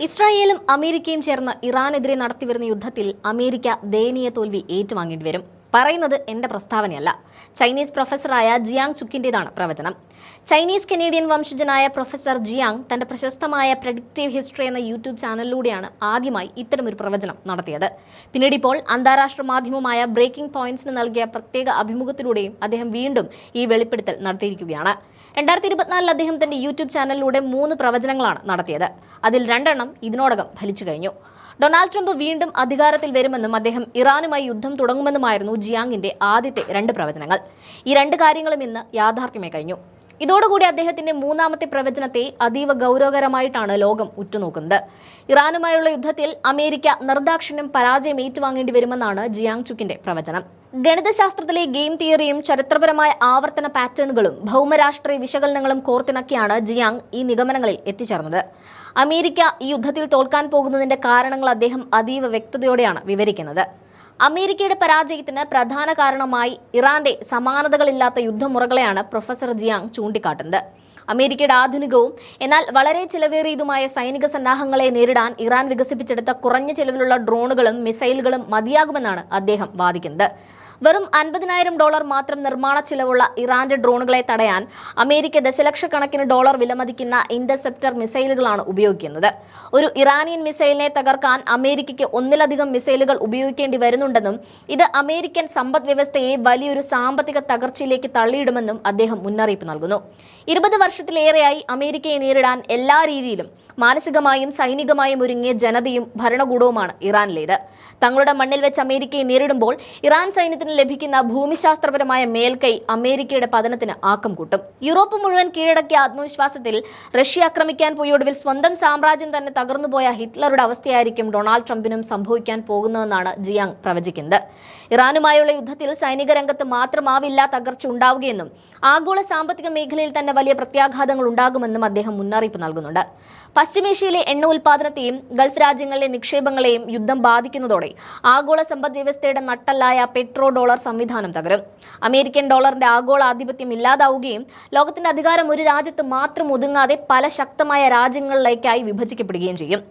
ഇസ്രായേലും അമേരിക്കയും ചേർന്ന് ഇറാനെതിരെ നടത്തിവരുന്ന യുദ്ധത്തിൽ അമേരിക്ക ദയനീയ തോൽവി ഏറ്റുവാങ്ങേണ്ടി വരും. പറയുന്നത് എന്റെ പ്രസ്താവനയല്ല. ചൈനീസ് പ്രൊഫസറായ ജിയാങ് ചുക്കിന്റേതാണ് പ്രവചനം. ചൈനീസ് കനേഡിയൻ വംശജനായ പ്രൊഫസർ ജിയാങ് തന്റെ പ്രശസ്തമായ പ്രഡിക്റ്റീവ് ഹിസ്റ്ററി എന്ന യൂട്യൂബ് ചാനലിലൂടെയാണ് ആദ്യമായി ഇത്തരമൊരു പ്രവചനം നടത്തിയത്. പിന്നീട് ഇപ്പോൾ അന്താരാഷ്ട്ര മാധ്യമമായ ബ്രേക്കിംഗ് പോയിന്റ്സിന് നൽകിയ പ്രത്യേക അഭിമുഖത്തിലൂടെയും അദ്ദേഹം വീണ്ടും ഈ വെളിപ്പെടുത്തൽ നടത്തിയിരിക്കുകയാണ്. 2024 അദ്ദേഹം തന്റെ യൂട്യൂബ് ചാനലിലൂടെ 3 പ്രവചനങ്ങളാണ് നടത്തിയത്. അതിൽ 2 എണ്ണം ഇതിനോടകം ഫലിച്ചു കഴിഞ്ഞു. ഡൊണാൾഡ് ട്രംപ് വീണ്ടും അധികാരത്തിൽ വരുമെന്നും അദ്ദേഹം ഇറാനുമായി യുദ്ധം തുടങ്ങുമെന്നുമായിരുന്നു ജിയാങ്ങിന്റെ ആദ്യത്തെ 2 പ്രവചനങ്ങൾ. ഈ 2 കാര്യങ്ങളും ഇന്ന് യാഥാർത്ഥ്യമായി കഴിഞ്ഞു. ഇതോടുകൂടി അദ്ദേഹത്തിന്റെ 3ാമത്തെ പ്രവചനത്തെ അതീവ ഗൗരവകരമായിട്ടാണ് ലോകം ഉറ്റുനോക്കുന്നത്. ഇറാനുമായുള്ള യുദ്ധത്തിൽ അമേരിക്ക നിർദാക്ഷിണ്യം പരാജയം ഏറ്റുവാങ്ങേണ്ടി വരുമെന്നാണ് ജിയാങ് ചുക്കിന്റെ പ്രവചനം. ഗണിതശാസ്ത്രത്തിലെ ഗെയിം തിയറിയും ചരിത്രപരമായ ആവർത്തന പാറ്റേണുകളും ഭൗമരാഷ്ട്രീയ വിശകലനങ്ങളും കോർത്തിണക്കിയാണ് ജിയാങ് ഈ നിഗമനങ്ങളിൽ എത്തിച്ചേർന്നത്. അമേരിക്ക ഈ യുദ്ധത്തിൽ തോൽക്കാൻ പോകുന്നതിന്റെ കാരണങ്ങൾ അദ്ദേഹം അതീവ വ്യക്തതയോടെയാണ് വിവരിക്കുന്നത്. അമേരിക്കയുടെ പരാജയത്തിന് പ്രധാന കാരണമായി ഇറാന്റെ സമാനതകളില്ലാത്ത യുദ്ധമുറകളെയാണ് പ്രൊഫസർ ജിയാങ് ചൂണ്ടിക്കാട്ടുന്നത്. അമേരിക്കയുടെ ആധുനികവും എന്നാൽ വളരെ ചിലവേറിയതുമായ സൈനിക സന്നാഹങ്ങളെ നേരിടാൻ ഇറാൻ വികസിപ്പിച്ചെടുത്ത കുറഞ്ഞ ചിലവിലുള്ള ഡ്രോണുകളും മിസൈലുകളും മതിയാകുമെന്നാണ് അദ്ദേഹം വാദിക്കുന്നത്. വെറും $50,000 മാത്രം നിർമ്മാണ ചിലവുള്ള ഇറാന്റെ ഡ്രോണുകളെ തടയാൻ അമേരിക്ക ദശലക്ഷക്കണക്കിന് ഡോളർ വിലമതിക്കുന്ന ഇന്റർസെപ്റ്റർ മിസൈലുകളാണ് ഉപയോഗിക്കുന്നത്. ഒരു ഇറാനിയൻ മിസൈലിനെ തകർക്കാൻ അമേരിക്കയ്ക്ക് 1-ലധികം മിസൈലുകൾ ഉപയോഗിക്കേണ്ടി വരുന്നുണ്ടെന്നും ഇത് അമേരിക്കൻ സമ്പദ് വ്യവസ്ഥയെ വലിയൊരു സാമ്പത്തിക തകർച്ചയിലേക്ക് തള്ളിയിടുമെന്നും അദ്ദേഹം മുന്നറിയിപ്പ് നൽകുന്നു. 20 വർഷത്തിലേറെയായി അമേരിക്കയെ നേരിടാൻ എല്ലാ രീതിയിലും മാനസികമായും സൈനികമായും ഒരുങ്ങിയ ജനതയും ഭരണകൂടവുമാണ് ഇറാനിലേത്. തങ്ങളുടെ മണ്ണിൽ വെച്ച് അമേരിക്കയെ നേരിടുമ്പോൾ ഇറാൻ സൈന്യത്തിന് ലഭിക്കുന്ന ഭൂമിശാസ്ത്രപരമായ മേൽക്കൈ അമേരിക്കയുടെ പതനത്തിന് ആക്കം കൂട്ടും. യൂറോപ്പ് മുഴുവൻ കീഴടക്കിയ ആത്മവിശ്വാസത്തിൽ റഷ്യ ആക്രമിക്കാൻ പോയി ഒടുവിൽ സ്വന്തം സാമ്രാജ്യം തന്നെ തകർന്നുപോയ ഹിറ്റ്ലറുടെ അവസ്ഥയായിരിക്കും ഡൊണാൾഡ് ട്രംപിനും സംഭവിക്കാൻ പോകുന്നതെന്നാണ് ജിയാങ് പ്രവചിക്കുന്നത്. ഇറാനുമായുള്ള യുദ്ധത്തിൽ സൈനിക രംഗത്ത് മാത്രമാവില്ല തകർച്ച ഉണ്ടാവുകയെന്നും ആഗോള സാമ്പത്തിക മേഖലയിൽ തന്നെ വലിയ പ്രത്യാഘാതങ്ങൾ ഉണ്ടാകുമെന്നും അദ്ദേഹം മുന്നറിയിപ്പ് നൽകുന്നുണ്ട്. പശ്ചിമേഷ്യയിലെ എണ്ണ ഉൽപാദനത്തെയും ഗൾഫ് രാജ്യങ്ങളിലെ നിക്ഷേപങ്ങളെയും യുദ്ധം ബാധിക്കുന്നതോടെ ആഗോള സമ്പദ് വ്യവസ്ഥയുടെ നട്ടെല്ലായ പെട്രോ ഡോളർ സംവിധാനം തകരും. അമേരിക്കൻ ഡോളറിന്റെ ആഗോള ആധിപത്യം ഇല്ലാതാവുകയും ലോകത്തിന്റെ അധികാരം ഒരു രാജ്യത്ത് മാത്രം ഒതുങ്ങാതെ പല ശക്തമായ രാജ്യങ്ങളിലേക്കായി വിഭജിക്കപ്പെടുകയും ചെയ്യും.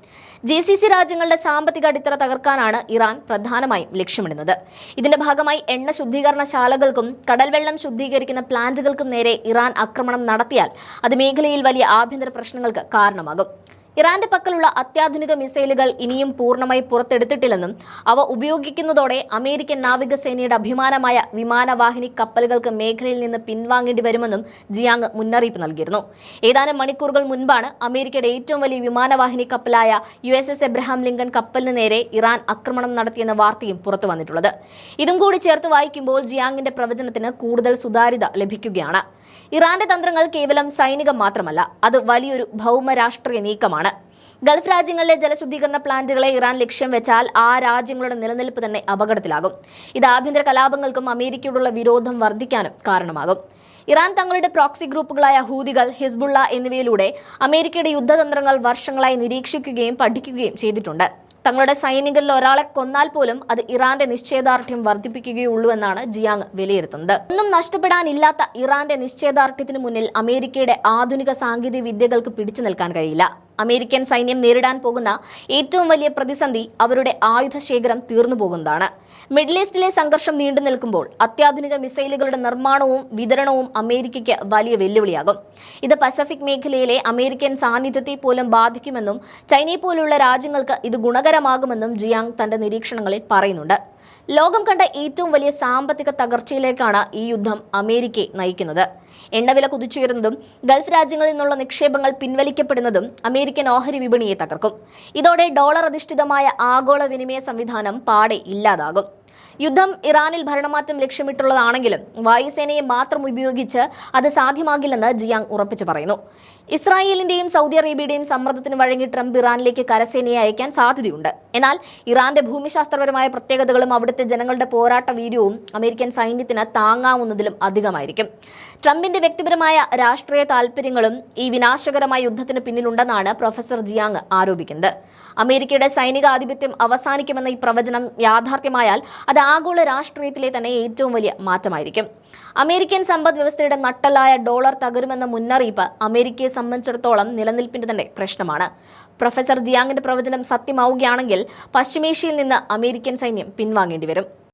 GCC രാജ്യങ്ങളുടെ സാമ്പത്തിക അടിത്തറ തകർക്കാനാണ് ഇറാൻ പ്രധാനമായും ലക്ഷ്യമിടുന്നത്. ഇതിന്റെ ഭാഗമായി എണ്ണ ശുദ്ധീകരണശാലകൾക്കും കടൽവെള്ളം ശുദ്ധീകരിക്കുന്ന പ്ലാന്റുകൾക്കും നേരെ ഇറാൻ ആക്രമണം നടത്തിയാൽ അത് മേഖലയിൽ വലിയ ആഭ്യന്തര പ്രശ്നങ്ങൾക്ക് കാരണമാകും. ഇറാന്റെ പക്കലുള്ള അത്യാധുനിക മിസൈലുകൾ ഇനിയും പൂർണ്ണമായി പുറത്തെടുത്തിട്ടില്ലെന്നും അവ ഉപയോഗിക്കുന്നതോടെ അമേരിക്കൻ നാവികസേനയുടെ അഭിമാനമായ വിമാനവാഹിനി കപ്പലുകൾക്ക് മേഖലയിൽ നിന്ന് പിൻവാങ്ങേണ്ടി വരുമെന്നും ജിയാങ് മുന്നറിയിപ്പ് നൽകിയിരുന്നു. ഏതാനും മണിക്കൂറുകൾ മുൻപാണ് അമേരിക്കയുടെ ഏറ്റവും വലിയ വിമാനവാഹിനി കപ്പലായ USS എബ്രഹാം ലിങ്കൺ കപ്പലിന് നേരെ ഇറാൻ ആക്രമണം നടത്തിയെന്ന വാർത്തയും പുറത്തു വന്നിട്ടുള്ളത്. ഇതും കൂടി ചേർത്ത് വായിക്കുമ്പോൾ ജിയാങ്ങിന്റെ പ്രവചനത്തിന് കൂടുതൽ സുതാര്യത ലഭിക്കുകയാണ്. ഇറാന്റെ തന്ത്രങ്ങൾ കേവലം സൈനികം മാത്രമല്ല, അത് വലിയൊരു ഭൗമരാഷ്ട്രീയ നീക്കമാണ്. ഗൾഫ് രാജ്യങ്ങളിലെ ജലശുദ്ധീകരണ പ്ലാന്റുകളെ ഇറാൻ ലക്ഷ്യം വെച്ചാൽ ആ രാജ്യങ്ങളുടെ നിലനിൽപ്പ് തന്നെ അപകടത്തിലാകും. ഇത് ആഭ്യന്തര കലാപങ്ങൾക്കും അമേരിക്കയോടുള്ള വിരോധം വർദ്ധിക്കാനും കാരണമാകും. ഇറാൻ തങ്ങളുടെ പ്രോക്സി ഗ്രൂപ്പുകളായ ഹൂതികൾ, ഹിസ്ബുള്ള എന്നിവയിലൂടെ അമേരിക്കയുടെ യുദ്ധതന്ത്രങ്ങൾ വർഷങ്ങളായി നിരീക്ഷിക്കുകയും പഠിക്കുകയും ചെയ്തിട്ടുണ്ട്. തങ്ങളുടെ സൈനികരിൽ ഒരാളെ കൊന്നാൽ പോലും അത് ഇറാന്റെ നിശ്ചയദാർഢ്യം വർദ്ധിപ്പിക്കുകയുള്ളൂ എന്നാണ് ജിയാങ് വിലയിരുത്തുന്നത്. ഒന്നും നഷ്ടപ്പെടാനില്ലാത്ത ഇറാന്റെ നിശ്ചയദാർഢ്യത്തിന് മുന്നിൽ അമേരിക്കയുടെ ആധുനിക സാങ്കേതിക വിദ്യകൾക്ക് പിടിച്ചു നിൽക്കാൻ കഴിയില്ല. അമേരിക്കൻ സൈന്യം നേരിടാൻ പോകുന്ന ഏറ്റവും വലിയ പ്രതിസന്ധി അവരുടെ ആയുധശേഖരം തീർന്നു പോകുന്നതാണ്. മിഡിൽ ഈസ്റ്റിലെ സംഘർഷം നീണ്ടു നിൽക്കുമ്പോൾ അത്യാധുനിക മിസൈലുകളുടെ നിർമ്മാണവും വിതരണവും അമേരിക്കയ്ക്ക് വലിയ വെല്ലുവിളിയാകും. ഇത് പസഫിക് മേഖലയിലെ അമേരിക്കൻ സാന്നിധ്യത്തെ പോലും ബാധിക്കുമെന്നും ചൈനയെ പോലുള്ള രാജ്യങ്ങൾക്ക് ഇത് ഗുണകരമാകുമെന്നും ജിയാങ് തന്റെ നിരീക്ഷണങ്ങളിൽ പറയുന്നുണ്ട്. ലോകം കണ്ട ഏറ്റവും വലിയ സാമ്പത്തിക തകർച്ചയിലേക്കാണ് ഈ യുദ്ധം അമേരിക്കയെ നയിക്കുന്നത്. എണ്ണവില കുതിച്ചുയരുന്നതും ഗൾഫ് രാജ്യങ്ങളിൽ നിന്നുള്ള നിക്ഷേപങ്ങൾ പിൻവലിക്കപ്പെടുന്നതും അമേരിക്കൻ ഓഹരി വിപണിയെ തകർക്കും. ഇതോടെ ഡോളർ അധിഷ്ഠിതമായ ആഗോള വിനിമയ സംവിധാനം പാടെ ഇല്ലാതാകും. യുദ്ധം ഇറാനിൽ ഭരണമാറ്റം ലക്ഷ്യമിട്ടുള്ളതാണെങ്കിലും വായുസേനയെ മാത്രം ഉപയോഗിച്ച് അത് സാധ്യമാകില്ലെന്ന് ജിയാങ് ഉറപ്പിച്ചു പറയുന്നു. ഇസ്രായേലിന്റെയും സൗദി അറേബ്യയുടെയും സമ്മർദ്ദത്തിന് വഴങ്ങി ട്രംപ് ഇറാനിലേക്ക് കരസേനയെ അയക്കാൻ സാധ്യതയുണ്ട്. എന്നാൽ ഇറാന്റെ ഭൂമിശാസ്ത്രപരമായ പ്രത്യേകതകളും അവിടുത്തെ ജനങ്ങളുടെ പോരാട്ട വീര്യവും അമേരിക്കൻ സൈന്യത്തിന് താങ്ങാവുന്നതിലും അധികമായിരിക്കും. ട്രംപിന്റെ വ്യക്തിപരമായ രാഷ്ട്രീയ താൽപര്യങ്ങളും ഈ വിനാശകരമായ യുദ്ധത്തിന് പിന്നിലുണ്ടെന്നാണ് പ്രൊഫസർ ജിയാങ് ആരോപിക്കുന്നത്. അമേരിക്കയുടെ സൈനികാധിപത്യം അവസാനിക്കുമെന്ന ഈ പ്രവചനം യാഥാർത്ഥ്യമായാൽ അത് ആഗോള രാഷ്ട്രീയത്തിലെ തന്നെ ഏറ്റവും വലിയ മാറ്റമായിരിക്കും. അമേരിക്കൻ സമ്പദ് വ്യവസ്ഥയുടെ നട്ടെല്ലായ ഡോളർ തകരുമെന്ന മുന്നറിയിപ്പ് അമേരിക്കയെ സംബന്ധിച്ചിടത്തോളം നിലനിൽപ്പിന്റെ തന്നെ പ്രശ്നമാണ്. പ്രൊഫസർ ജിയാങ്ങിന്റെ പ്രവചനം സത്യമാവുകയാണെങ്കിൽ പശ്ചിമേഷ്യയിൽ നിന്ന് അമേരിക്കൻ സൈന്യം പിൻവാങ്ങേണ്ടി വരും.